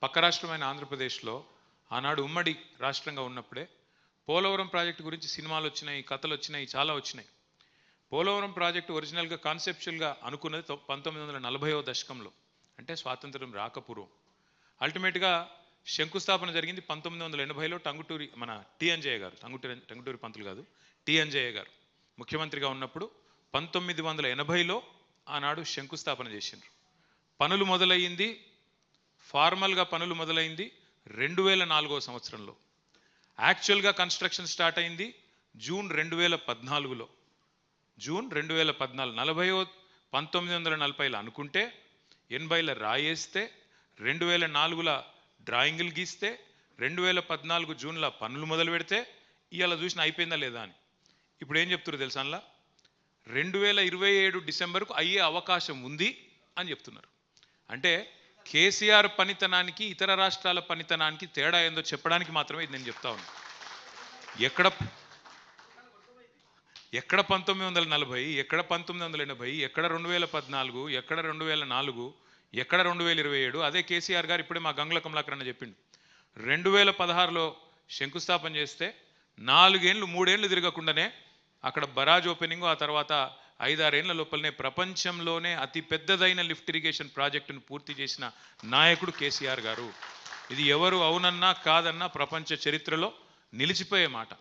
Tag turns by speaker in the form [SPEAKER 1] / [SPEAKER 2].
[SPEAKER 1] పక్క రాష్ట్రమైన ఆంధ్రప్రదేశ్లో ఆనాడు ఉమ్మడి రాష్ట్రంగా ఉన్నప్పుడే పోలవరం ప్రాజెక్టు గురించి సినిమాలు వచ్చినాయి, కథలు వచ్చినాయి, చాలా వచ్చినాయి. పోలవరం ప్రాజెక్టు ఒరిజినల్గా కాన్సెప్చువల్గా అనుకున్నది 1940వ దశకంలో, అంటే స్వాతంత్రం రాకపూర్వం. అల్టిమేట్గా శంకుస్థాపన జరిగింది 1980లో టంగుటూరి మన టి అంజయ్య గారు, టంగుటూరి పంతులు కాదు, టి అంజయ్య గారు ముఖ్యమంత్రిగా ఉన్నప్పుడు 1980లో ఆనాడు శంకుస్థాపన చేసిండ్రు. పనులు మొదలయ్యింది, ఫార్మల్గా పనులు మొదలైంది 2004వ సంవత్సరంలో. యాక్చువల్గా కన్స్ట్రక్షన్ స్టార్ట్ అయింది జూన్ 2014లో. జూన్ 2014 1940లో అనుకుంటే 80లో రాయేస్తే 2004లో డ్రాయింగులు గీస్తే 2014 జూన్లో పనులు మొదలు పెడితే ఇవాళ చూసిన అయిపోయిందా లేదా అని. ఇప్పుడు ఏం చెప్తున్నారు తెలుసా, అందులో 2027 డిసెంబర్కు అయ్యే అవకాశం ఉంది అని చెప్తున్నారు. అంటే కేసీఆర్ పనితనానికి ఇతర రాష్ట్రాల పనితనానికి తేడా ఏందో చెప్పడానికి మాత్రమే ఇది నేను చెప్తా ఉన్నాను. ఎక్కడ 1940, ఎక్కడ 1980, ఎక్కడ 2014, ఎక్కడ 2004, ఎక్కడ 2027. అదే కేసీఆర్ గారు ఇప్పుడే మా గంగుల కమలాకర్ అన్న చెప్పిండు. 2016లో శంకుస్థాపన చేస్తే 4 ఏళ్ళు 3 ఏళ్ళు తిరగకుండానే అక్కడ బరాజ్ ఓపెనింగ్, ఆ తర్వాత 5-6 ఏళ్ల లోపలనే ప్రపంచంలోనే అతి పెద్దదైన లిఫ్ట్ ఇరిగేషన్ ప్రాజెక్టును పూర్తి చేసిన నాయకుడు కేసీఆర్ గారు. ఇది ఎవరు అవునన్నా కాదన్నా ప్రపంచ చరిత్రలో నిలిచిపోయే మాట.